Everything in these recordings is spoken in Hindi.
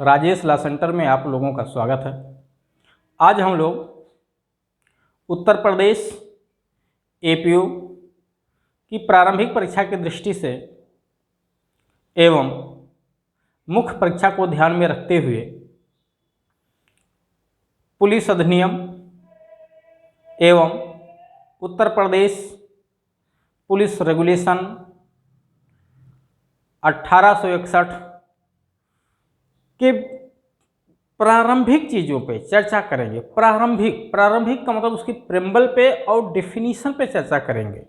राजेश लॉ सेंटर में आप लोगों का स्वागत है। आज हम लोग उत्तर प्रदेश एपीओ की प्रारंभिक परीक्षा की दृष्टि से एवं मुख्य परीक्षा को ध्यान में रखते हुए पुलिस अधिनियम एवं उत्तर प्रदेश पुलिस रेगुलेशन 1861 के प्रारंभिक चीज़ों पे चर्चा करेंगे। प्रारंभिक का मतलब उसकी प्रेम्बल पे और डेफिनीशन पे चर्चा करेंगे।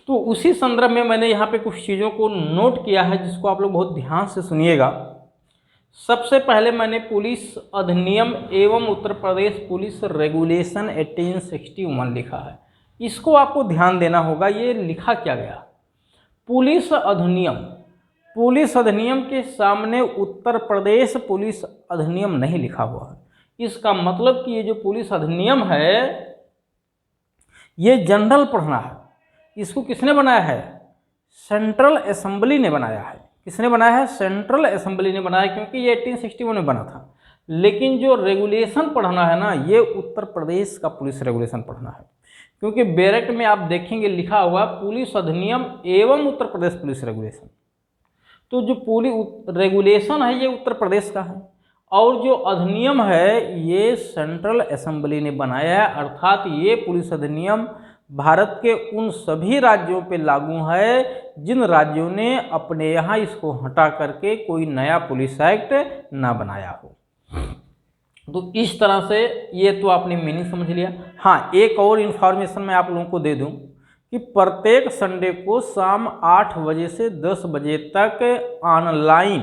तो उसी संदर्भ में मैंने यहाँ पे कुछ चीज़ों को नोट किया है जिसको आप लोग बहुत ध्यान से सुनिएगा। सबसे पहले मैंने पुलिस अधिनियम एवं उत्तर प्रदेश पुलिस रेगुलेशन 1861 लिखा है। इसको आपको ध्यान देना होगा। ये लिखा क्या गया? पुलिस अधिनियम के सामने उत्तर प्रदेश पुलिस अधिनियम नहीं लिखा हुआ है। इसका मतलब कि ये जो पुलिस अधिनियम है ये जनरल पढ़ना है। इसको किसने बनाया है? सेंट्रल असेंबली ने बनाया है। किसने बनाया है? सेंट्रल असेंबली ने बनाया, क्योंकि ये 1861 में बना था। लेकिन जो रेगुलेशन पढ़ना है ना, ये उत्तर प्रदेश का पुलिस रेगुलेशन पढ़ना है, क्योंकि बैरक में आप देखेंगे लिखा हुआ पुलिस अधिनियम एवं उत्तर प्रदेश पुलिस रेगुलेशन। तो जो पुलिस रेगुलेशन है ये उत्तर प्रदेश का है और जो अधिनियम है ये सेंट्रल असेंबली ने बनाया है। अर्थात ये पुलिस अधिनियम भारत के उन सभी राज्यों पे लागू है जिन राज्यों ने अपने यहाँ इसको हटा करके कोई नया पुलिस एक्ट ना बनाया हो। तो इस तरह से ये तो आपने मीनिंग समझ लिया। हाँ, एक और इन्फॉर्मेशन मैं आप लोगों को दे दूं कि प्रत्येक संडे को शाम 8 बजे से 10 बजे तक ऑनलाइन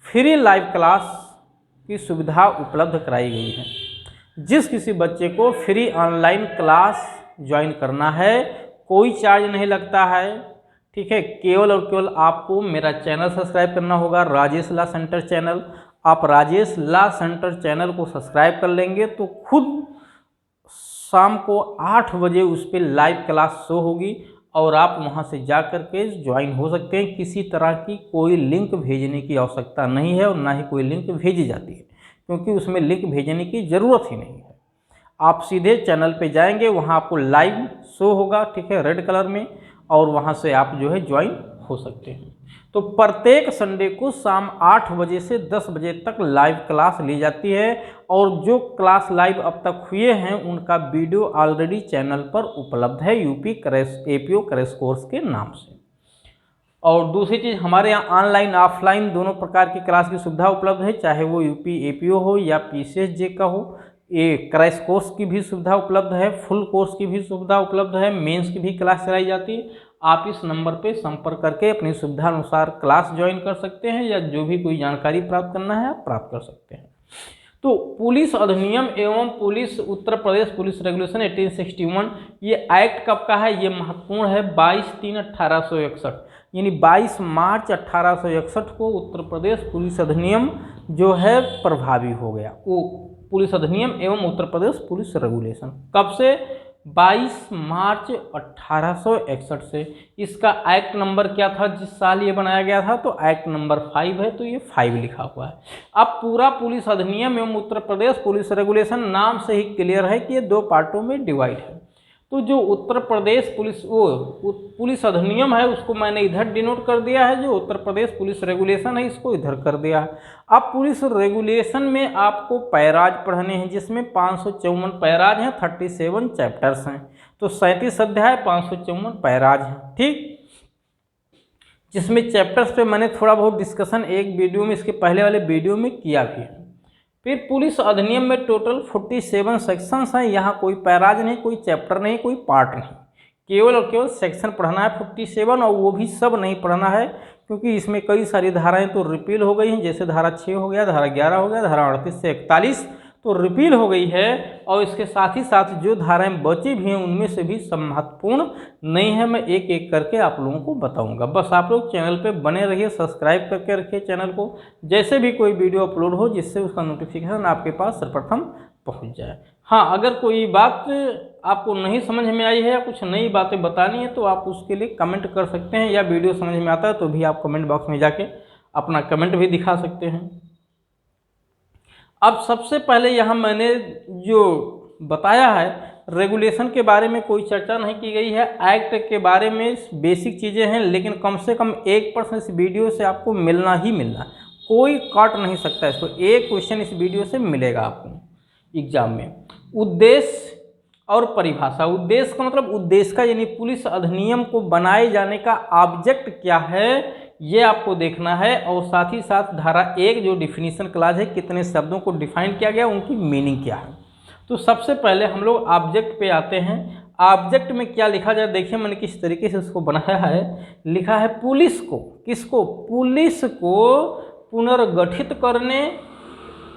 फ्री लाइव क्लास की सुविधा उपलब्ध कराई गई है। जिस किसी बच्चे को फ्री ऑनलाइन क्लास ज्वाइन करना है, कोई चार्ज नहीं लगता है, ठीक है। केवल और केवल आपको मेरा चैनल सब्सक्राइब करना होगा, राजेश लॉ सेंटर चैनल। आप राजेश लॉ सेंटर चैनल को सब्सक्राइब कर लेंगे तो खुद शाम को 8 बजे उस पर लाइव क्लास शो होगी और आप वहां से जा कर के ज्वाइन हो सकते हैं। किसी तरह की कोई लिंक भेजने की आवश्यकता नहीं है और ना ही कोई लिंक भेजी जाती है, क्योंकि उसमें लिंक भेजने की ज़रूरत ही नहीं है। आप सीधे चैनल पे जाएंगे, वहां आपको लाइव शो होगा, ठीक है, रेड कलर में, और वहां से आप जो है ज्वाइन हो सकते हैं। तो प्रत्येक संडे को शाम 8 बजे से 10 बजे तक लाइव क्लास ली जाती है और जो क्लास लाइव अब तक हुए हैं उनका वीडियो ऑलरेडी चैनल पर उपलब्ध है एपीओ क्रैश कोर्स के नाम से। और दूसरी चीज़, हमारे यहाँ ऑनलाइन ऑफलाइन दोनों प्रकार की क्लास की सुविधा उपलब्ध है, चाहे वो यूपी एपीओ हो या पीसीएसजे का हो। ये क्रैश कोर्स की भी सुविधा उपलब्ध है, फुल कोर्स की भी सुविधा उपलब्ध है, मेंस की भी क्लास चलाई जाती है। आप इस नंबर पे संपर्क करके अपनी सुविधा अनुसार क्लास ज्वाइन कर सकते हैं या जो भी कोई जानकारी प्राप्त करना है आप प्राप्त कर सकते हैं। तो पुलिस अधिनियम एवं police Uttar Pradesh police regulation 1861 ये एक्ट कब का है? ये महत्वपूर्ण है। 22/3/1861 यानी 22 मार्च 1861 को उत्तर प्रदेश पुलिस अधिनियम जो है प्रभावी हो गया। वो पुलिस अधिनियम एवं उत्तर प्रदेश पुलिस रेगुलेशन कब से? 22 मार्च 1861 से। इसका एक्ट नंबर क्या था जिस साल ये बनाया गया था? तो एक्ट नंबर 5 है, तो ये 5 लिखा हुआ है। अब पूरा पुलिस अधिनियम एवं उत्तर प्रदेश पुलिस रेगुलेशन नाम से ही क्लियर है कि ये 2 पार्टों में डिवाइड है। तो जो उत्तर प्रदेश पुलिस अधिनियम है उसको मैंने इधर डिनोट कर दिया है, जो उत्तर प्रदेश पुलिस रेगुलेशन है इसको इधर कर दिया है। अब पुलिस रेगुलेशन में आपको पैराज पढ़ने हैं, जिसमें 554 पैराज हैं, 37 चैप्टर्स हैं। तो 37 अध्याय 554 पैराज हैं, ठीक। जिसमें चैप्टर्स पे मैंने थोड़ा बहुत डिस्कशन एक वीडियो में, इसके पहले वाले वीडियो में किया भी है। फिर पुलिस अधिनियम में टोटल 47 सेक्शंस हैं। यहाँ कोई पैराज नहीं, कोई चैप्टर नहीं, कोई पार्ट नहीं, केवल और केवल सेक्शन पढ़ना है 47, और वो भी सब नहीं पढ़ना है क्योंकि इसमें कई सारी धाराएं तो रिपील हो गई हैं। जैसे धारा 6 हो गया, धारा 11 हो गया, धारा 38 से 41 तो रिपील हो गई है। और इसके साथ ही साथ जो धाराएं बची भी हैं उनमें से भी सब महत्वपूर्ण नहीं है। मैं एक एक करके आप लोगों को बताऊंगा। बस आप लोग चैनल पे बने रहिए, सब्सक्राइब करके रखिए चैनल को, जैसे भी कोई वीडियो अपलोड हो जिससे उसका नोटिफिकेशन आपके पास सर्वप्रथम पहुंच जाए। हाँ, अगर कोई बात आपको नहीं समझ में आई है या कुछ नई बातें बतानी है तो आप उसके लिए कमेंट कर सकते हैं, या वीडियो समझ में आता है तो भी आप कमेंट बॉक्स में जाके अपना कमेंट भी दिखा सकते हैं। अब सबसे पहले यहाँ मैंने जो बताया है रेगुलेशन के बारे में कोई चर्चा नहीं की गई है, एक्ट के बारे में बेसिक चीज़ें हैं, लेकिन कम से कम 1% इस वीडियो से आपको मिलना ही मिलना, कोई काट नहीं सकता इसको। एक क्वेश्चन इस वीडियो से मिलेगा आपको एग्जाम में। उद्देश्य और परिभाषा। उद्देश्य का मतलब उद्देश्य का यानी पुलिस अधिनियम को बनाए जाने का ऑब्जेक्ट क्या है ये आपको देखना है, और साथ ही साथ धारा 1 जो डिफिनीशन क्लास है, कितने शब्दों को डिफाइन किया गया, उनकी मीनिंग क्या है। तो सबसे पहले हम लोग ऑब्जेक्ट पे आते हैं। ऑब्जेक्ट में क्या लिखा जाए, देखिए मैंने किस तरीके से उसको बनाया है। लिखा है पुलिस को, किसको, पुलिस को पुनर्गठित करने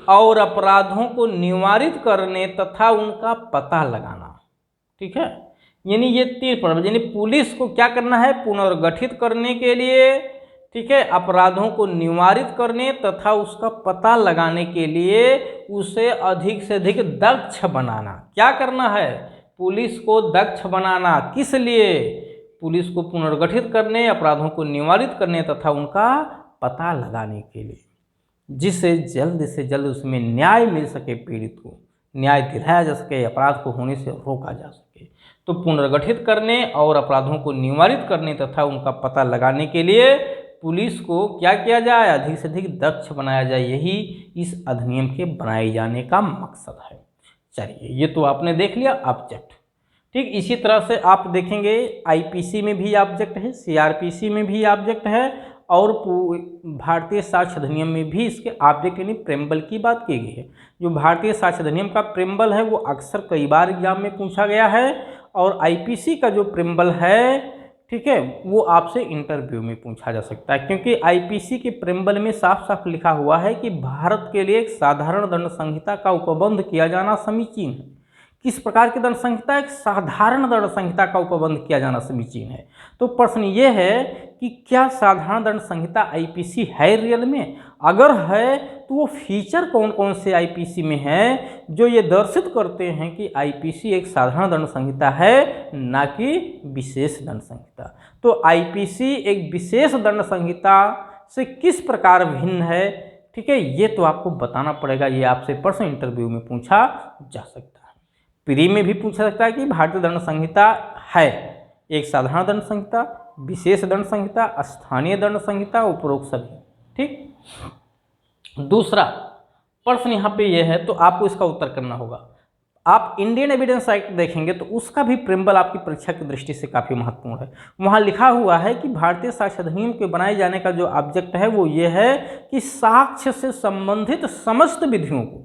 और अपराधों को निवारित करने तथा उनका पता लगाना। ठीक है, यानी ये 3 पर्पज, यानी पुलिस को क्या करना है, पुनर्गठित करने के लिए, ठीक है, अपराधों को निवारित करने तथा उसका पता लगाने के लिए उसे अधिक से अधिक दक्ष बनाना। क्या करना है, पुलिस को दक्ष बनाना, किस लिए, पुलिस को पुनर्गठित करने, अपराधों को निवारित करने तथा उनका पता लगाने के लिए, जिससे जल्द से जल्द उसमें न्याय मिल सके, पीड़ित को न्याय दिलाया जा सके, अपराध को होने से रोका जा सके। तो पुनर्गठित करने और अपराधों को निवारित करने तथा उनका पता लगाने के लिए पुलिस को क्या किया जाए, अधिक से अधिक दक्ष बनाया जाए, यही इस अधिनियम के बनाए जाने का मकसद है। चलिए, ये तो आपने देख लिया ऑब्जेक्ट। ठीक, इसी तरह से आप देखेंगे आईपीसी में भी ऑब्जेक्ट है, सीआरपीसी में भी ऑब्जेक्ट है, और भारतीय साक्ष्य अधिनियम में भी इसके ऑब्जेक्ट यानी प्रेम्बल की बात की गई है। जो भारतीय साक्ष्य अधिनियम का प्रेम्बल है वो अक्सर कई बार एग्जाम में पूछा गया है, और आईपीसी का जो प्रेम्बल है, ठीक है, वो आपसे इंटरव्यू में पूछा जा सकता है, क्योंकि आईपीसी के प्रेम्बल में साफ साफ लिखा हुआ है कि भारत के लिए एक साधारण दंड संहिता का उपबंध किया जाना समीचीन है। किस प्रकार की दंड संहिता, एक साधारण दंड संहिता का उपबंध किया जाना समीचीन है। तो प्रश्न ये है कि क्या साधारण दंड संहिता आईपीसी है रियल में, अगर है तो वो फीचर कौन कौन से आईपीसी में है जो ये दर्शित करते हैं कि आईपीसी एक साधारण दंड संहिता है, ना कि विशेष दंड संहिता। तो आईपीसी एक विशेष दंड संहिता से किस प्रकार भिन्न है, ठीक है, ये तो आपको बताना पड़ेगा। ये आपसे प्रश्न इंटरव्यू में पूछा जा सकता है, प्री में भी पूछा सकता है कि भारतीय दंड संहिता है एक साधारण दंड संहिता, विशेष दंड संहिता, स्थानीय दंड संहिता, उपरोक्त सभी। ठीक, दूसरा प्रश्न यहाँ पे ये है, तो आपको इसका उत्तर करना होगा। आप इंडियन एविडेंस एक्ट देखेंगे तो उसका भी प्रेम्बल आपकी परीक्षा की दृष्टि से काफ़ी महत्वपूर्ण है। वहाँ लिखा हुआ है कि भारतीय साक्ष्य अधिनियम के बनाए जाने का जो ऑब्जेक्ट है वो ये है कि साक्ष्य से संबंधित समस्त विधियों को,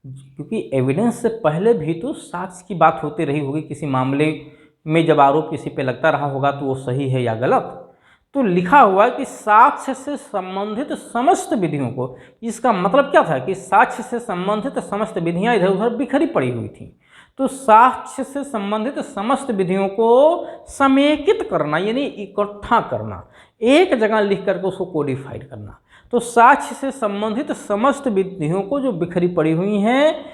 क्योंकि एविडेंस से पहले भी तो साक्ष्य की बात होती रही होगी, किसी मामले में जब आरोप किसी पे लगता रहा होगा तो वो सही है या गलत, तो लिखा हुआ है कि साक्ष्य से संबंधित समस्त विधियों को। इसका मतलब क्या था कि साक्ष्य से संबंधित समस्त विधियां इधर उधर बिखरी पड़ी हुई थी, तो साक्ष्य से संबंधित समस्त विधियों को समेकित करना यानी इकट्ठा करना, एक जगह लिख करके उसको कोडिफाइड करना। तो साक्ष्य से संबंधित समस्त विधियों को जो बिखरी पड़ी हुई हैं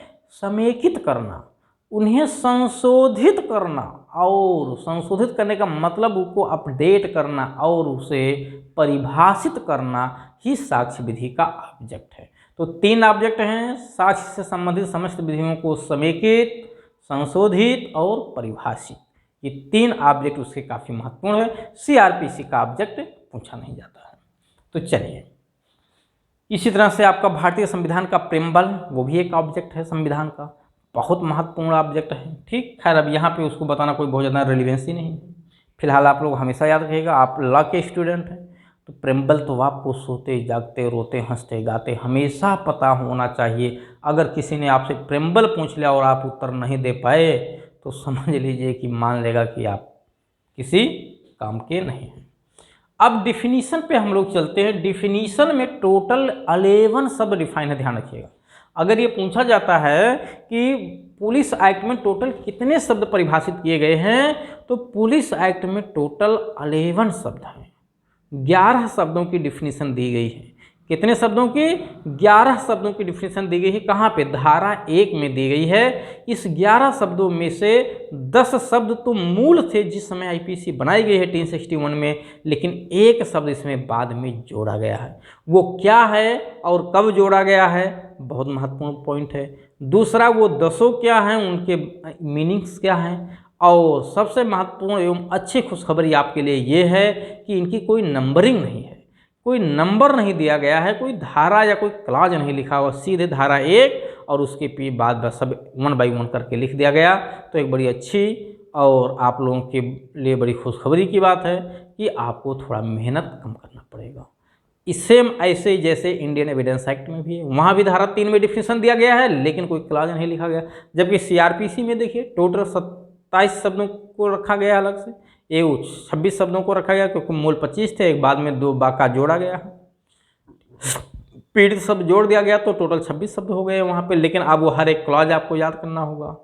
समेकित करना, उन्हें संशोधित करना, और संशोधित करने का मतलब उसको अपडेट करना और उसे परिभाषित करना ही साक्ष्य विधि का ऑब्जेक्ट है। तो 3 ऑब्जेक्ट हैं, साक्ष्य से संबंधित समस्त विधियों को समेकित, संशोधित और परिभाषित। ये 3 ऑब्जेक्ट उसके काफ़ी महत्वपूर्ण है। सीआरपीसी का ऑब्जेक्ट पूछा नहीं जाता है। तो चलिए, इसी तरह से आपका भारतीय संविधान का प्रेम्बल, वो भी एक ऑब्जेक्ट है संविधान का, बहुत महत्वपूर्ण ऑब्जेक्ट है। ठीक, खैर अब यहाँ पे उसको बताना कोई बहुत ज़्यादा रेलिवेंसी नहीं है। फिलहाल आप लोग हमेशा याद रखिएगा, आप लॉ के स्टूडेंट हैं तो प्रेम्बल तो आपको सोते जागते रोते हंसते गाते हमेशा पता होना चाहिए। अगर किसी ने आपसे प्रेम्बल पूछ लिया और आप उत्तर नहीं दे पाए तो समझ लीजिए कि मान लेगा कि आप किसी काम के नहीं हैं। अब डिफिनीशन पे हम लोग चलते हैं। डिफिनीशन में टोटल 11 शब्द डिफाइन है, ध्यान रखिएगा। अगर ये पूछा जाता है कि पुलिस एक्ट में टोटल कितने शब्द परिभाषित किए गए हैं, तो पुलिस एक्ट में टोटल 11 शब्द हैं, 11 शब्दों की डिफिनीशन दी गई है। कितने शब्दों की? 11 शब्दों की डिफिनेशन दी गई है। कहाँ पे? धारा 1 में दी गई है। इस 11 शब्दों में से 10 शब्द तो मूल थे जिस समय आईपीसी बनाई गई है 1861 में, लेकिन एक शब्द इसमें बाद में जोड़ा गया है। वो क्या है और कब जोड़ा गया है, बहुत महत्वपूर्ण पॉइंट है। दूसरा, वो 10 क्या हैं, उनके मीनिंग्स क्या हैं। और सबसे महत्वपूर्ण एवं अच्छी खुशखबरी आपके लिए ये है कि इनकी कोई नंबरिंग नहीं है, कोई नंबर नहीं दिया गया है, कोई धारा या कोई क्लॉज नहीं लिखा हुआ, सीधे धारा 1 और उसके बाद बस सब 1 बाई 1 करके लिख दिया गया। तो एक बड़ी अच्छी और आप लोगों के लिए बड़ी खुशखबरी की बात है कि आपको थोड़ा मेहनत कम करना पड़ेगा। सेम ऐसे ही जैसे इंडियन एविडेंस एक्ट में भी है, वहाँ भी धारा 3 में डिफिनेशन दिया गया है लेकिन कोई क्लॉज नहीं लिखा गया। जबकि सीआरपीसी में देखिए टोटल 27 शब्दों को रखा गया अलग से, ये 26 शब्दों को रखा गया क्योंकि मूल 25 थे, एक बाद में 2 बाका जोड़ा गया, पीड़ित शब्द जोड़ दिया गया तो टोटल 26 शब्द हो गए वहाँ पे। लेकिन अब वो हर एक क्लॉज आपको याद करना होगा।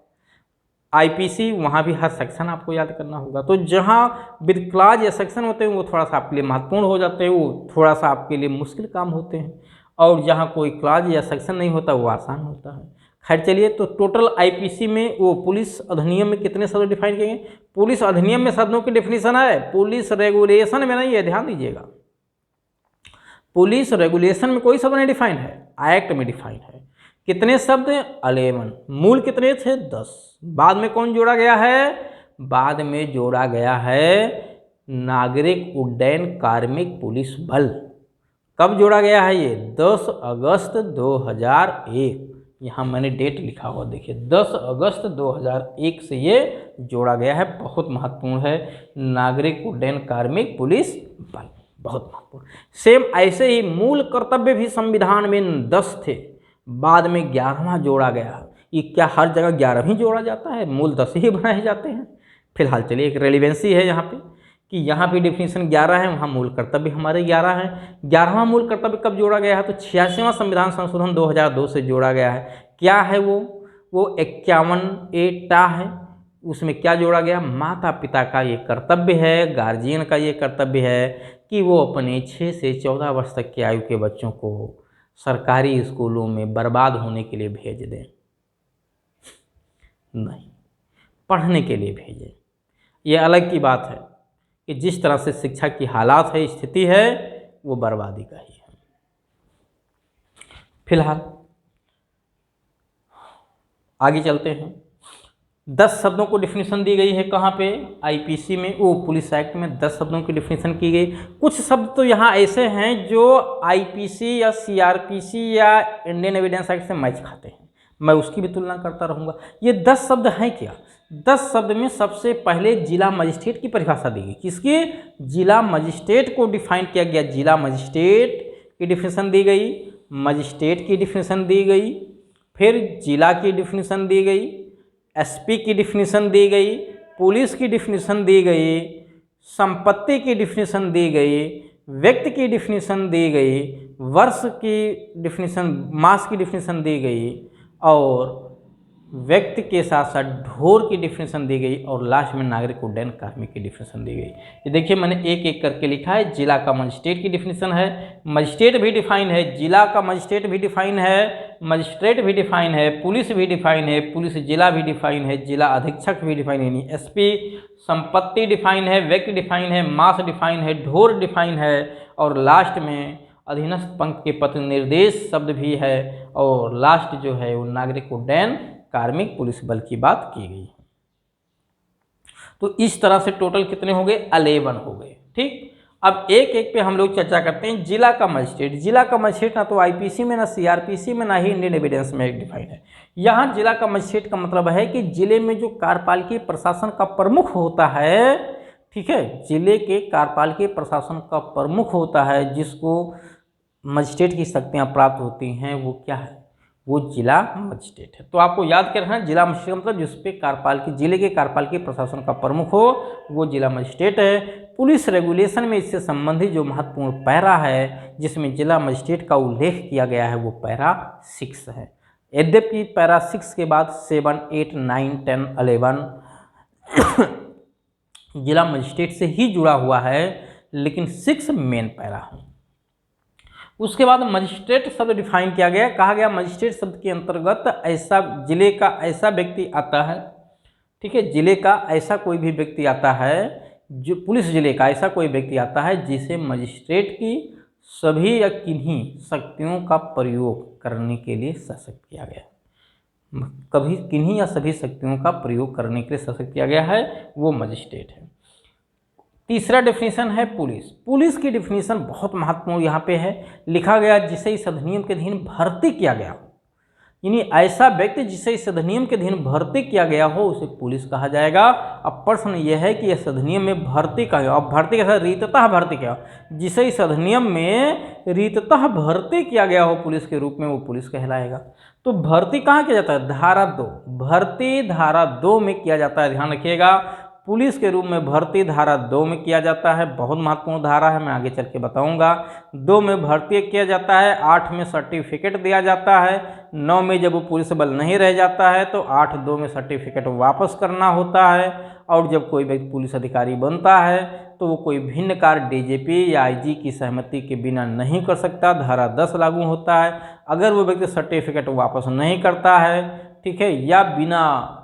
आईपीसी वहाँ भी हर सेक्शन आपको याद करना होगा। तो जहाँ विद क्लॉज या सेक्शन होते हैं वो थोड़ा सा आपके लिए महत्वपूर्ण हो जाते हैं, वो थोड़ा सा आपके लिए मुश्किल काम होते हैं, और जहाँ कोई क्लॉज या सेक्शन नहीं होता वो आसान होता है। खैर चलिए, तो टोटल आईपीसी में वो पुलिस अधिनियम में कितने शब्द डिफाइन किए गए? पुलिस अधिनियम में शब्दों की डिफिनेशन है, पुलिस रेगुलेशन में नहीं है, ध्यान दीजिएगा। पुलिस रेगुलेशन में कोई शब्द नहीं डिफाइन है, एक्ट में डिफाइन है। कितने शब्द? 11। मूल कितने थे? 10। बाद में कौन जोड़ा गया है? बाद में जोड़ा गया है नागरिक उड्डयन कार्मिक पुलिस बल। कब जोड़ा गया है ये? 10 अगस्त 2001। यहाँ मैंने डेट लिखा हुआ देखिए, 10 अगस्त 2001 से ये जोड़ा गया है। बहुत महत्वपूर्ण है, नागरिक उड्डयन कार्मिक पुलिस बल, बहुत महत्वपूर्ण। सेम ऐसे ही मूल कर्तव्य भी संविधान में 10 थे, बाद में 11वां जोड़ा गया। ये क्या हर जगह 11 ही जोड़ा जाता है? मूल 10 ही बनाए जाते हैं। फिलहाल चलिए, एक रेलिवेंसी है यहाँ पे कि यहाँ पे डिफिनेशन 11 है, वहाँ मूल कर्तव्य हमारे 11 हैं। 11वां मूल कर्तव्य कब जोड़ा गया है? तो 86वां संविधान संशोधन 2002 से जोड़ा गया है। क्या है वो? 51A है। उसमें क्या जोड़ा गया? माता पिता का ये कर्तव्य है, गार्जियन का ये कर्तव्य है कि वो अपने 6 से 14 वर्ष तक की आयु के बच्चों को सरकारी स्कूलों में बर्बाद होने के लिए भेज दें, नहीं, पढ़ने के लिए भेजें। ये अलग की बात है कि जिस तरह से शिक्षा की हालात है, स्थिति है, वो बर्बादी का ही है। फिलहाल आगे चलते हैं। 10 शब्दों को डिफिनेशन दी गई है। कहाँ पे? आईपीसी में, वो पुलिस एक्ट में 10 शब्दों की डिफिनेशन की गई। कुछ शब्द तो यहाँ ऐसे हैं जो आईपीसी या सीआरपीसी या इंडियन एविडेंस एक्ट से मैच खाते हैं, मैं उसकी भी तुलना करता रहूँगा। ये 10 शब्द हैं क्या? 10 शब्द में सबसे पहले जिला मजिस्ट्रेट की परिभाषा दी गई। किसकी? जिला मजिस्ट्रेट को डिफाइन किया गया। जिला मजिस्ट्रेट की डिफिनेशन दी गई, मजिस्ट्रेट की डिफिनेशन दी गई, फिर जिला की डिफिनेशन दी गई, एसपी की डिफिनेशन दी गई, पुलिस की डिफिनेशन दी गई, संपत्ति की डिफिनेशन दी गई, व्यक्ति की डिफिनेशन दी गई, वर्ष की डिफिनेशन, मास की डिफिनेशन दी गई, और व्यक्ति के साथ साथ ढोर की डिफिनेशन दी गई, और लास्ट में नागरिक उड्डयन कार्मिक की डिफिनेशन दी गई। ये देखिए मैंने एक एक करके लिखा है। जिला का मजिस्ट्रेट की डिफिनेशन है, मजिस्ट्रेट भी डिफाइन है, जिला का मजिस्ट्रेट भी डिफाइन है, मजिस्ट्रेट भी डिफाइन है, पुलिस भी डिफाइन है, पुलिस जिला भी डिफाइन है, जिला अधीक्षक भी डिफाइन है, एसपी, संपत्ति डिफाइन है, व्यक्ति डिफाइन है, मास डिफाइन है, ढोर डिफाइन है, और लास्ट में अधीनस्थ पंक्ति के पत्र निर्देश शब्द भी है, और लास्ट जो है वो नागरिक उड्डयन कार्मिक पुलिस बल की बात की गई है। तो इस तरह से टोटल कितने हो गए? 11 हो गए। ठीक, अब एक एक पे हम लोग चर्चा करते हैं। जिला का मजिस्ट्रेट, जिला का मजिस्ट्रेट ना तो आईपीसी में, ना सीआरपीसी में, ना ही इंडियन एविडेंस में डिफाइन है। यहाँ जिला का मजिस्ट्रेट का मतलब है कि जिले में जो कार्यपालिकीय प्रशासन का प्रमुख होता है, ठीक है, जिले के कार्यपालिकीय प्रशासन का प्रमुख होता है, जिसको मजिस्ट्रेट की शक्तियाँ प्राप्त होती हैं, वो क्या है? वो जिला मजिस्ट्रेट है। तो आपको याद कर रखना है, जिला मजिस्ट्रेट मतलब जिस पे कार्यपालिकी, जिले के कार्यपालिकीय प्रशासन का प्रमुख हो, वो जिला मजिस्ट्रेट है। पुलिस रेगुलेशन में इससे संबंधित जो महत्वपूर्ण पैरा है जिसमें जिला मजिस्ट्रेट का उल्लेख किया गया है, वो पैरा 6 है। यद्यपि पैरा 6 के बाद 7, 8, 9, 10, 11 जिला मजिस्ट्रेट से ही जुड़ा हुआ है, लेकिन 6 मेन पैरा है। उसके बाद मजिस्ट्रेट शब्द डिफाइन किया गया, कहा गया मजिस्ट्रेट शब्द के अंतर्गत ऐसा जिले का ऐसा व्यक्ति आता है, ठीक है, जिले का ऐसा कोई भी व्यक्ति आता है, जो पुलिस जिले का ऐसा कोई व्यक्ति आता है जिसे मजिस्ट्रेट की सभी या किन्हीं शक्तियों का प्रयोग करने के लिए सशक्त किया गया, कभी किन्हीं या सभी शक्तियों का प्रयोग करने के लिए सशक्त किया गया है, वो मजिस्ट्रेट है। तीसरा डेफिनेशन है पुलिस। पुलिस की डेफिनेशन बहुत महत्वपूर्ण यहाँ पे है, लिखा गया जिसे इस अधिनियम के अधीन भर्ती किया गया हो, यानी ऐसा व्यक्ति जिसे इस अधिनियम के अधीन भर्ती किया गया हो उसे पुलिस कहा जाएगा। अब प्रश्न यह है कि इस अधिनियम में भर्ती का, अब भर्ती के साथ रीततः भर्ती क्या, जिसे इस अधिनियम में रीततः भर्ती किया गया हो पुलिस के रूप में, वो पुलिस कहलाएगा। तो भर्ती कहाँ किया जाता है? धारा 2, भर्ती धारा 2 में किया जाता है, ध्यान रखिएगा। पुलिस के रूप में भर्ती धारा 2 में किया जाता है, बहुत महत्वपूर्ण धारा है, मैं आगे चल के बताऊंगा। 2 में भर्ती किया जाता है, 8 में सर्टिफिकेट दिया जाता है, 9 में जब वो पुलिस बल नहीं रह जाता है तो 8(2) में सर्टिफिकेट वापस करना होता है, और जब कोई व्यक्ति पुलिस अधिकारी बनता है तो वो कोई भिन्न कार्य डीजीपी या आईजी की सहमति के बिना नहीं कर सकता, धारा 10 लागू होता है। अगर वो व्यक्ति सर्टिफिकेट वापस नहीं करता है, ठीक है, या बिना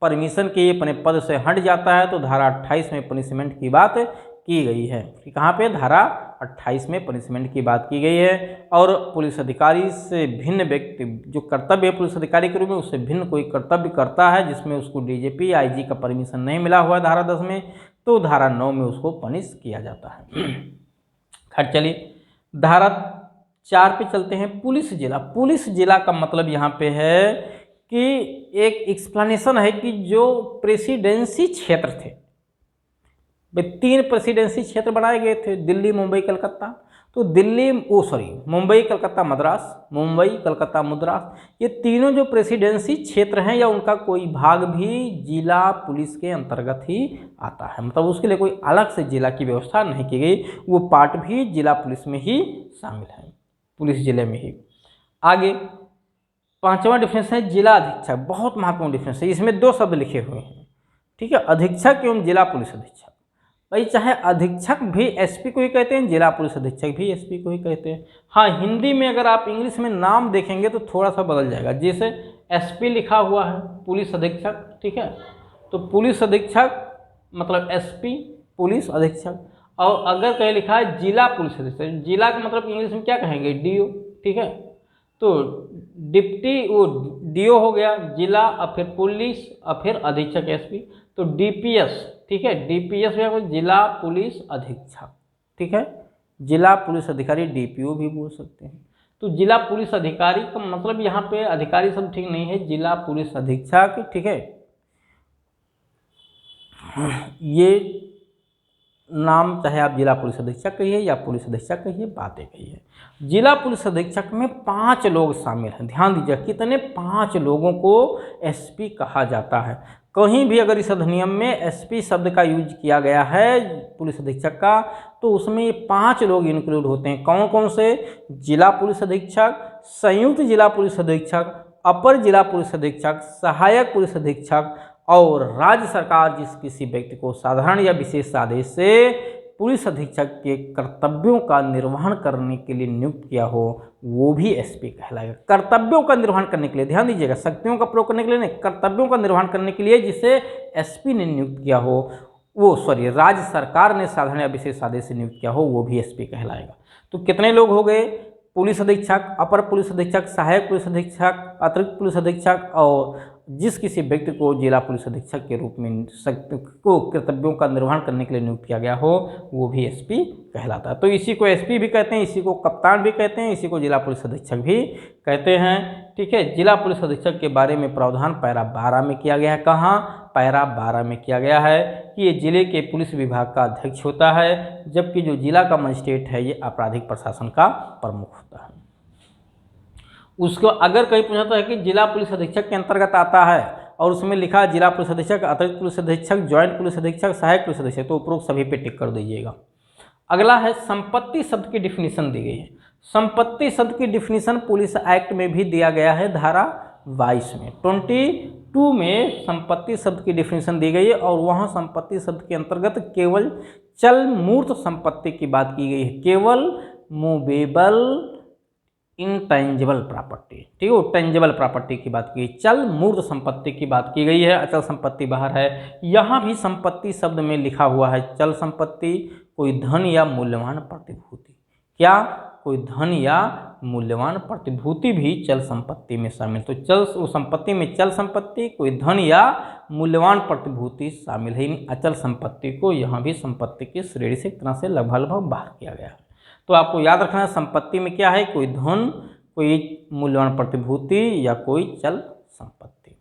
परमिशन के अपने पद से हट जाता है तो धारा 28 में पनिशमेंट की बात की गई है। कहाँ पे? धारा 28 में पनिशमेंट की बात की गई है। और पुलिस अधिकारी से भिन्न व्यक्ति जो कर्तव्य है पुलिस अधिकारी के रूप में, उससे भिन्न कोई कर्तव्य करता है जिसमें उसको डीजीपी आईजी का परमिशन नहीं मिला हुआ है धारा 10 में, तो धारा 9 में उसको पनिश किया जाता है। खैर चलिए धारा 4 पे चलते हैं। पुलिस जिला। पुलिस जिला का मतलब यहाँ पे है कि एक एक्सप्लेनेशन है कि जो प्रेसिडेंसी क्षेत्र थे, 3 प्रेसिडेंसी क्षेत्र बनाए गए थे, दिल्ली, मुंबई, कलकत्ता। तो मुंबई, कलकत्ता, मद्रास, मुंबई, कलकत्ता, मद्रास, ये तीनों जो प्रेसिडेंसी क्षेत्र हैं या उनका कोई भाग भी जिला पुलिस के अंतर्गत ही आता है, मतलब उसके लिए कोई अलग से जिला की व्यवस्था नहीं की गई, वो पार्ट भी जिला पुलिस में ही शामिल है, पुलिस जिले में ही। आगे 5वां डिफरेंस है जिला अधीक्षक। बहुत महत्वपूर्ण डिफरेंस है, इसमें 2 शब्द लिखे हुए हैं, ठीक है, अधीक्षक एवं जिला पुलिस अधीक्षक। भाई चाहे अधीक्षक भी एसपी को ही कहते हैं, जिला पुलिस अधीक्षक भी एसपी को ही कहते हैं। हाँ, हिंदी में अगर आप इंग्लिश में नाम देखेंगे तो थोड़ा सा बदल जाएगा, जैसे एसपी लिखा हुआ है, पुलिस अधीक्षक, ठीक है, तो पुलिस अधीक्षक मतलब एसपी पुलिस अधीक्षक। और अगर कहीं लिखा है जिला पुलिस अधीक्षक, जिला का मतलब इंग्लिश में क्या कहेंगे? डीओ, ठीक है, तो डिप्टी वो डीओ हो गया जिला, और फिर पुलिस, और फिर अधीक्षक एसपी, तो डीपीएस, ठीक है, डीपीएस भी जिला पुलिस अधीक्षक, ठीक है, जिला पुलिस अधिकारी डीपीओ भी बोल सकते हैं। तो जिला पुलिस अधिकारी का मतलब यहाँ पे अधिकारी सब ठीक नहीं है, जिला पुलिस अधीक्षक, ठीक है, ये नाम चाहे आप जिला पुलिस अधीक्षक कहिए या पुलिस अधीक्षक कहिए, बात एक ही है। जिला पुलिस अधीक्षक में 5 लोग शामिल हैं, ध्यान दीजिए कितने, 5 लोगों को एसपी कहा जाता है। कहीं भी अगर इस अधिनियम में एसपी शब्द का यूज किया गया है पुलिस अधीक्षक का, तो उसमें ये 5 लोग इंक्लूड होते हैं। कौन कौन से? जिला पुलिस अधीक्षक, संयुक्त जिला पुलिस अधीक्षक, अपर जिला पुलिस अधीक्षक, सहायक पुलिस अधीक्षक, और राज्य सरकार जिस किसी व्यक्ति को साधारण या विशेष आदेश से पुलिस अधीक्षक के कर्तव्यों का निर्वहन करने के लिए नियुक्त किया हो, वो भी एसपी कहलाएगा। कर्तव्यों का निर्वहन करने के लिए, ध्यान दीजिएगा, शक्तियों का प्रयोग करने के लिए नहीं, कर्तव्यों का निर्वहन करने के लिए जिसे एसपी ने नियुक्त किया हो, राज्य सरकार ने साधारण या विशेष आदेश से नियुक्त किया हो, वो भी एसपी कहलाएगा। तो कितने लोग हो गए? पुलिस अधीक्षक, अपर पुलिस अधीक्षक, सहायक पुलिस अधीक्षक, अतिरिक्त पुलिस अधीक्षक, और जिस किसी व्यक्ति को जिला पुलिस अधीक्षक के रूप में को कर्तव्यों का निर्वहन करने के लिए नियुक्त किया गया हो, वो भी एसपी कहलाता है। तो इसी को एसपी भी कहते हैं, इसी को कप्तान भी कहते हैं, इसी को जिला पुलिस अधीक्षक भी कहते हैं, ठीक है। जिला पुलिस अधीक्षक के बारे में प्रावधान पैरा 12 में किया गया है। कहाँ? पैरा 12 में किया गया है कि ये जिले के पुलिस विभाग का अध्यक्ष होता है, जबकि जो जिला का मजिस्ट्रेट है ये आपराधिक प्रशासन का प्रमुख होता है। उसको अगर कहीं पूछा है कि जिला पुलिस अधीक्षक के अंतर्गत आता है और उसमें लिखा है जिला पुलिस अधीक्षक, अतिरिक्त पुलिस अधीक्षक, ज्वाइंट पुलिस अधीक्षक, सहायक पुलिस अधीक्षक, तो उपरोक्त सभी पे टिक कर दीजिएगा। अगला है संपत्ति शब्द की डिफिनीशन दी गई है। संपत्ति शब्द की डिफिनीशन पुलिस एक्ट में भी दिया गया है, धारा 22 में 22 में संपत्ति शब्द की डिफिनीशन दी गई है, और वहाँ संपत्ति शब्द के अंतर्गत केवल चल मूर्त संपत्ति की बात की गई है। केवल मूवेबल इंटेंजिबल प्रॉपर्टी, ठीक है, टेंजिबल प्रॉपर्टी की बात की, चल मूर्त संपत्ति की बात की गई है, अचल संपत्ति बाहर है। यहाँ भी संपत्ति शब्द में लिखा हुआ है चल संपत्ति, कोई धन या मूल्यवान प्रतिभूति। क्या? कोई धन या मूल्यवान प्रतिभूति भी चल संपत्ति में शामिल। तो चल संपत्ति में चल संपत्ति, कोई धन या मूल्यवान प्रतिभूति शामिल है। इन अचल संपत्ति को यहाँ भी संपत्ति की श्रेणी से एक तरह से लगभग बाहर किया गया है। तो आपको याद रखना है संपत्ति में क्या है, कोई धन, कोई मूल्यवान प्रतिभूति या कोई चल संपत्ति।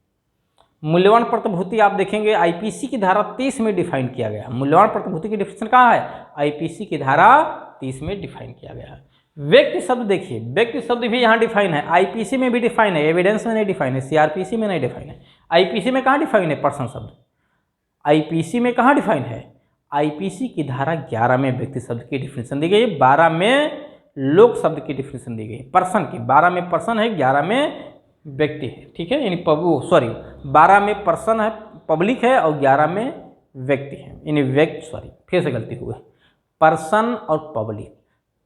मूल्यवान प्रतिभूति आप देखेंगे आईपीसी की धारा 30 में डिफाइन किया गया। मूल्यवान प्रतिभूति की डिफिनेशन कहाँ है? आईपीसी की धारा 30 में डिफाइन किया गया है। व्यक्ति शब्द देखिए, व्यक्ति शब्द भी यहाँ डिफाइन है, आईपीसी में भी डिफाइन है, एविडेंस में नहीं डिफाइन है, सीआरपीसी में नहीं डिफाइन है। आईपीसी में कहाँ डिफाइन है पर्सन शब्द? आईपीसी में कहाँ डिफाइन है? आईपीसी की धारा 11 में व्यक्ति शब्द की डिफिनेशन दी गई है, 12 में लोक शब्द की डिफिनेशन दी गई है। पर्सन की 12 में पर्सन है, 11 में व्यक्ति है, ठीक है, यानी 12 में पर्सन है, पब्लिक है, और 11 में व्यक्ति है, यानी व्यक्ति, फिर से गलती हुई, पर्सन और पब्लिक।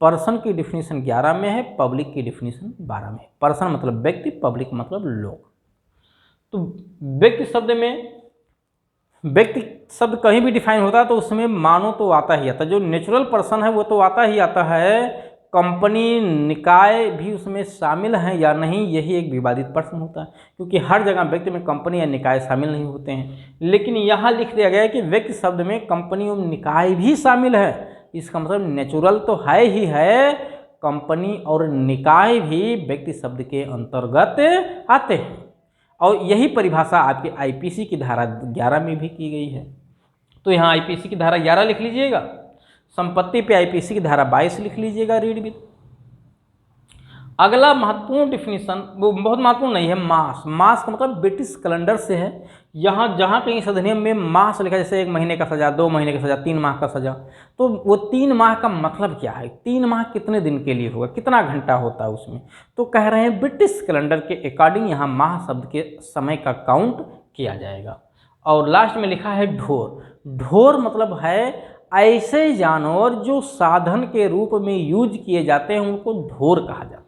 पर्सन की डिफिनेशन 11 में है, पब्लिक की डिफिनेशन 12 में है। पर्सन मतलब व्यक्ति, पब्लिक मतलब लोग। तो व्यक्ति शब्द में, व्यक्ति शब्द कहीं भी डिफाइन होता है तो उसमें मानो तो आता ही आता है, जो नेचुरल पर्सन है वो तो आता ही आता है, कंपनी निकाय भी उसमें शामिल हैं या नहीं, यही एक विवादित प्रश्न होता है, क्योंकि हर जगह व्यक्ति में कंपनी या निकाय शामिल नहीं होते हैं। लेकिन यहाँ लिख दिया गया है कि व्यक्ति शब्द में कंपनी और निकाय भी शामिल है। इसका मतलब नेचुरल तो है ही है, कंपनी और निकाय भी व्यक्ति शब्द के अंतर्गत आते हैं। और यही परिभाषा आपकी आईपीसी की धारा 11 में भी की गई है। तो यहाँ आईपीसी की धारा 11 लिख लीजिएगा, संपत्ति पे आईपीसी की धारा 22 लिख लीजिएगा, रीड विद। अगला महत्वपूर्ण डिफिनीशन, वो बहुत महत्वपूर्ण नहीं है, मास। मास का मतलब ब्रिटिश कैलेंडर से है। यहाँ जहाँ कहीं इस अधिनियम में मास लिखा, जैसे 1 महीने का सजा, 2 महीने का सजा, 3 माह का सजा, तो वो 3 माह का मतलब क्या है? 3 माह कितने दिन के लिए होगा, कितना घंटा होता है उसमें? तो कह रहे हैं ब्रिटिश कैलेंडर के अकॉर्डिंग यहाँ माह शब्द के समय का काउंट किया जाएगा। और लास्ट में लिखा है ढोर। ढोर मतलब है ऐसे जानवर जो साधन के रूप में यूज किए जाते हैं, उनको ढोर कहा जाता है।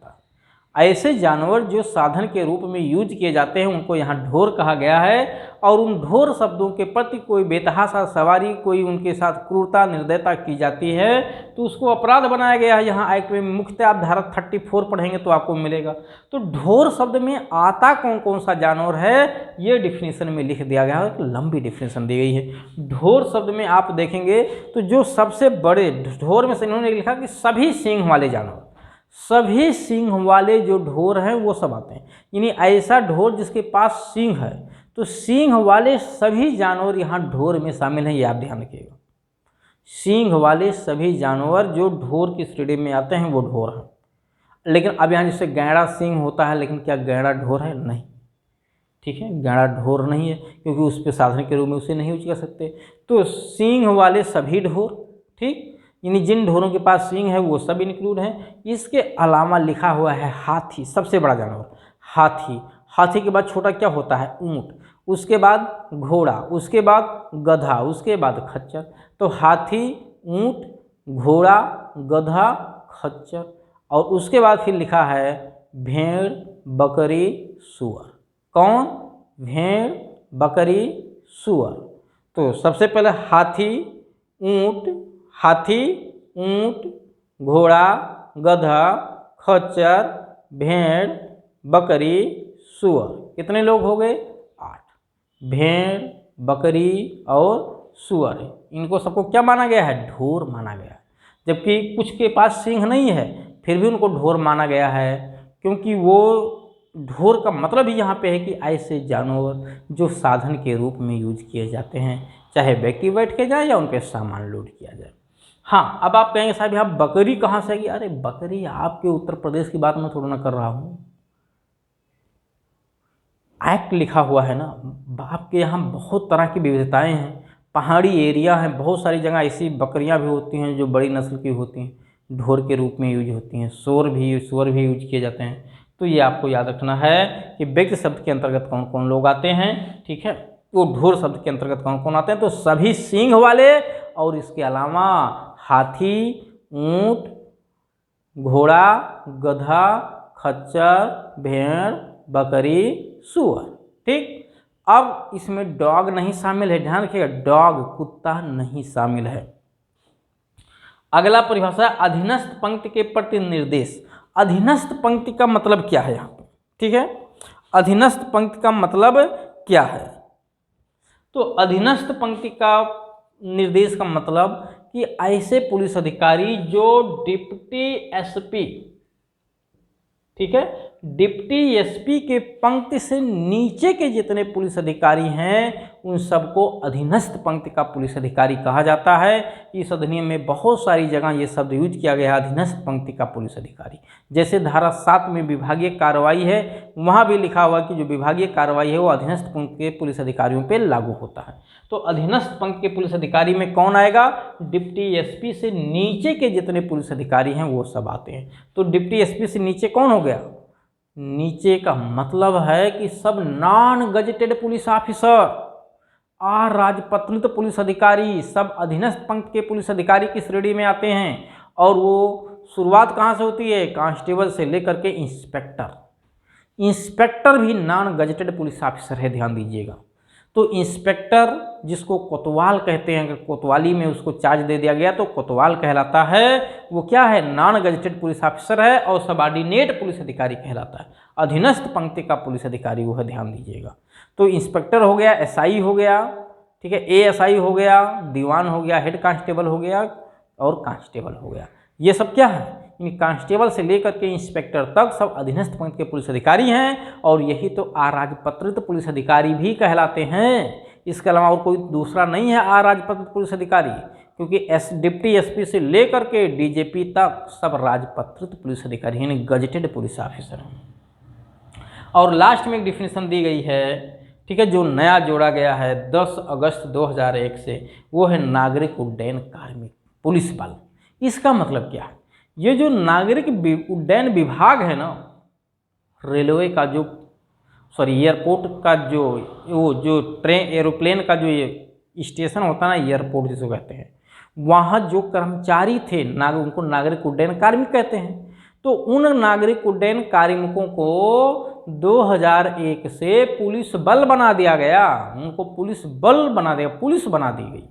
ऐसे जानवर जो साधन के रूप में यूज किए जाते हैं उनको यहाँ ढोर कहा गया है। और उन ढोर शब्दों के प्रति कोई बेतहाशा सवारी, कोई उनके साथ क्रूरता निर्दयता की जाती है तो उसको अपराध बनाया गया है यहाँ एक्ट में। मुख्यतः आप धारा 34 पढ़ेंगे तो आपको मिलेगा। तो ढोर शब्द में आता कौन कौन सा जानवर है ये डिफिनीशन में लिख दिया गया है, एक लंबी डिफिनीशन दी गई है। ढोर शब्द में आप देखेंगे तो जो सबसे बड़े ढोर में से इन्होंने लिखा कि सभी सींग वाले जानवर, सभी सींग वाले जो ढोर हैं वो सब आते हैं, यानी ऐसा ढोर जिसके पास सींग है, तो सींग वाले सभी जानवर यहाँ ढोर में शामिल हैं, ये आप ध्यान रखिएगा। सींग वाले सभी जानवर जो ढोर की श्रेणी में आते हैं वो ढोर हैं। लेकिन अब यहाँ जैसे गैंडा सींग होता है, लेकिन क्या गैंडा ढोर है? नहीं, ठीक है, गैंडा ढोर नहीं है, क्योंकि उस पर साधन के रूप में उसे नहीं यूज कर सकते। तो सींग वाले सभी ढोर, ठीक, यानी जिन ढोरों के पास सींग है वो सब इंक्लूड हैं। इसके अलावा लिखा हुआ है हाथी, सबसे बड़ा जानवर हाथी। हाथी के बाद छोटा क्या होता है? ऊंट, उसके बाद घोड़ा, उसके बाद गधा, उसके बाद खच्चर। तो हाथी, ऊंट, घोड़ा, गधा, खच्चर, और उसके बाद फिर लिखा है भेड़, बकरी, सूअर। कौन? भेड़, बकरी, सूअर। तो सबसे पहले हाथी, ऊंट, घोड़ा, गधा, खच्चर, भेड़, बकरी, सूअर। कितने लोग हो गए? 8। भेड़, बकरी और सूअर, इनको सबको क्या माना गया है? ढोर माना गया है। जबकि कुछ के पास सींग नहीं है फिर भी उनको ढोर माना गया है, क्योंकि वो ढोर का मतलब ही यहाँ पे है कि ऐसे जानवर जो साधन के रूप में यूज किए जाते हैं, चाहे व्यक्ति बैठ के जाए या उन पर सामान लोड किया जाए। हाँ, अब आप कहेंगे साहब यहाँ बकरी कहाँ से आएगी? अरे बकरी आपके उत्तर प्रदेश की बात मैं थोड़ा ना कर रहा हूँ, एक्ट लिखा हुआ है ना। आपके यहाँ बहुत तरह की विविधताएं हैं, पहाड़ी एरिया है, बहुत सारी जगह ऐसी बकरियाँ भी होती हैं जो बड़ी नस्ल की होती हैं, ढोर के रूप में यूज होती हैं। सूअर भी यूज किए जाते हैं। तो ये आपको याद रखना है कि व्यक्ति शब्द के अंतर्गत कौन कौन लोग आते हैं, ठीक है, वो ढोर शब्द के अंतर्गत कौन कौन आते हैं। तो सभी सींग वाले, और इसके अलावा हाथी, ऊंट, घोड़ा, गधा, खच्चर, भेड़, बकरी, सूअर। ठीक, अब इसमें डॉग नहीं शामिल है, ध्यान रखिएगा, डॉग कुत्ता नहीं शामिल है। अगला परिभाषा अधीनस्थ पंक्ति के प्रति निर्देश। अधीनस्थ पंक्ति का मतलब क्या है यहाँ पे, ठीक है, अधीनस्थ पंक्ति का मतलब क्या है? तो अधीनस्थ पंक्ति का निर्देश का मतलब कि ऐसे पुलिस अधिकारी जो डिप्टी एसपी, ठीक है, डिप्टी एसपी के पंक्ति से नीचे के जितने पुलिस अधिकारी हैं उन सबको अधीनस्थ पंक्ति का पुलिस अधिकारी कहा जाता है। इस अधिनियम में बहुत सारी जगह ये शब्द यूज किया गया है, अधीनस्थ पंक्ति का पुलिस अधिकारी। जैसे धारा 7 में विभागीय कार्रवाई है, वहाँ भी लिखा हुआ कि जो विभागीय कार्रवाई है वो अधीनस्थ पंक्ति के पुलिस अधिकारियों पर लागू होता है। तो अधीनस्थ पंक्ति के पुलिस अधिकारी में कौन आएगा? डिप्टी एसपी से नीचे के जितने पुलिस अधिकारी हैं वो सब आते हैं। तो डिप्टी एसपी से नीचे कौन हो गया? नीचे का मतलब है कि सब नॉन गजेटेड पुलिस ऑफिसर, अराजपत्रित पुलिस अधिकारी सब अधीनस्थ पंक्ति के पुलिस अधिकारी की श्रेणी में आते हैं। और वो शुरुआत कहाँ से होती है? कांस्टेबल से लेकर के इंस्पेक्टर। इंस्पेक्टर भी नॉन गजेटेड पुलिस ऑफिसर है, ध्यान दीजिएगा। तो इंस्पेक्टर जिसको कोतवाल कहते हैं, अगर कोतवाली में उसको चार्ज दे दिया गया तो कोतवाल कहलाता है। वो क्या है? नॉन गजेटेड पुलिस ऑफिसर है और सबऑर्डिनेट पुलिस अधिकारी कहलाता है। अधीनस्थ पंक्ति का पुलिस अधिकारी वो है, ध्यान दीजिएगा। तो इंस्पेक्टर हो गया, एसआई हो गया, ठीक है, एएसआई हो गया, दीवान हो गया, हेड कांस्टेबल हो गया और कांस्टेबल हो गया। ये सब क्या है? इन कांस्टेबल से लेकर के इंस्पेक्टर तक सब अधीनस्थ पंक्ति के पुलिस अधिकारी हैं। और यही तो अराजपत्रित पुलिस अधिकारी भी कहलाते हैं। इसके अलावा और कोई दूसरा नहीं है अराजपत्रित पुलिस अधिकारी, क्योंकि डिप्टी एसपी से लेकर के डीजीपी तक सब राजपत्रित पुलिस अधिकारी यानी गजेटेड पुलिस ऑफिसर हैं। और लास्ट में एक डिफिनेशन दी गई है, ठीक है, जो नया जोड़ा गया है 10 अगस्त 2001 से, वो है नागरिक उड्डयन कार्मिक पुलिस बल। इसका मतलब क्या है? ये जो नागरिक उड्डयन विभाग है ना, रेलवे का जो एयरपोर्ट का जो ट्रेन एरोप्लेन का जो ये स्टेशन होता है ना, एयरपोर्ट जिसको कहते हैं, वहाँ जो कर्मचारी थे उनको नागरिक उड्डयन कार्मिक कहते हैं। तो उन नागरिक उड्डयन कार्मिकों को 2001 से पुलिस बल बना दिया गया, उनको पुलिस बल बना दिया, पुलिस बना दी गई।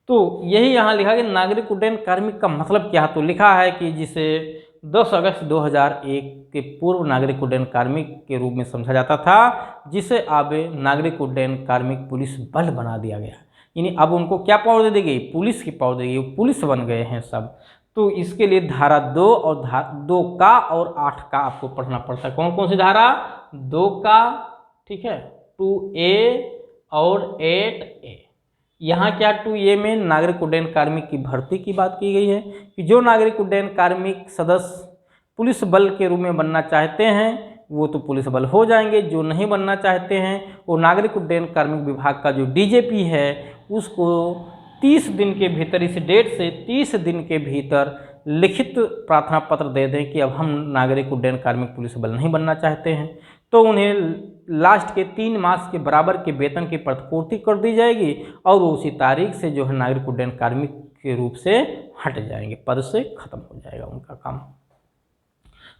तो यही यहाँ लिखा कि नागरिक उड्डयन कार्मिक का मतलब क्या है? तो लिखा है कि जिसे 10 अगस्त 2001 के पूर्व नागरिक उड्डयन कार्मिक के रूप में समझा जाता था, जिसे अब नागरिक उड्डयन कार्मिक पुलिस बल बना दिया गया। यानी अब उनको क्या पावर दे दी गई? पुलिस की पावर दे दी गई, पुलिस बन गए हैं सब। तो इसके लिए धारा 2 और 2 का और 8 का आपको पढ़ना पड़ता है। कौन कौन सी धारा? 2 का, ठीक है, 2A और 8A। यहाँ क्या 2A में नागरिक उड्डयन कार्मिक की भर्ती की बात की गई है कि जो नागरिक उड्डयन कार्मिक सदस्य पुलिस बल के रूप में बनना चाहते हैं वो तो पुलिस बल हो जाएंगे। जो नहीं बनना चाहते हैं वो नागरिक उड्डयन कार्मिक विभाग का जो डीजीपी है उसको 30 दिन के भीतर, इस डेट से 30 दिन के भीतर लिखित प्रार्थना पत्र दे दें कि अब हम नागरिक उड्डयन कार्मिक पुलिस बल नहीं बनना चाहते हैं। तो उन्हें लास्ट के 3 मास के बराबर के वेतन की प्रतिपूर्ति कर दी जाएगी और वो उसी तारीख से जो है नागरिक उड्डयन कार्मिक के रूप से हट जाएंगे, पद से खत्म हो जाएगा उनका काम।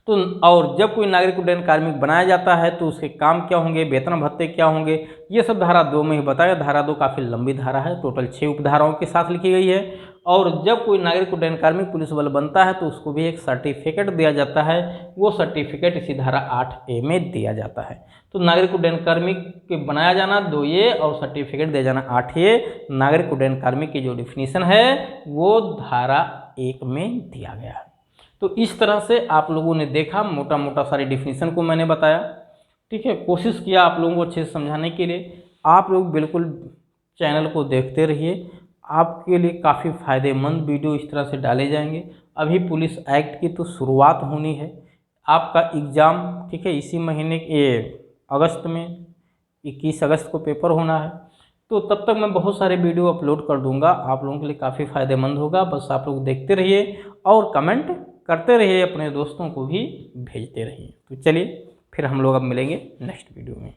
तो और जब कोई नागरिक उड्डयन कार्मिक बनाया जाता है तो उसके काम क्या होंगे, वेतन भत्ते क्या होंगे, ये सब धारा 2 में ही बताया। धारा 2 काफ़ी लंबी धारा है, टोटल 6 उपधाराओं के साथ लिखी गई है। और जब कोई नागरिक उड्डयन कार्मिक पुलिस बल बनता है तो उसको भी एक सर्टिफिकेट दिया जाता है, वो सर्टिफिकेट इसी धारा 8A में दिया जाता है। तो नागरिक उड्डयन कार्मिक के बनाया जाना 2A और सर्टिफिकेट दिया जाना 8A। नागरिक उड्डयन कार्मिक की जो डिफिनीशन है वो धारा 1 में दिया गया है। तो इस तरह से आप लोगों ने देखा, मोटा मोटा सारी डिफिनीशन को मैंने बताया, ठीक है। कोशिश किया आप लोगों को अच्छे से समझाने के लिए। आप लोग बिल्कुल चैनल को देखते रहिए, आपके लिए काफ़ी फ़ायदेमंद वीडियो इस तरह से डाले जाएंगे। अभी पुलिस एक्ट की तो शुरुआत होनी है, आपका एग्ज़ाम, ठीक है, इसी महीने के अगस्त में 21 अगस्त को पेपर होना है। तो तब तक मैं बहुत सारे वीडियो अपलोड कर दूंगा, आप लोगों के लिए काफ़ी फ़ायदेमंद होगा। बस आप लोग देखते रहिए और कमेंट करते रहिए, अपने दोस्तों को भी भेजते रहिए। तो चलिए फिर हम लोग अब मिलेंगे नेक्स्ट वीडियो में।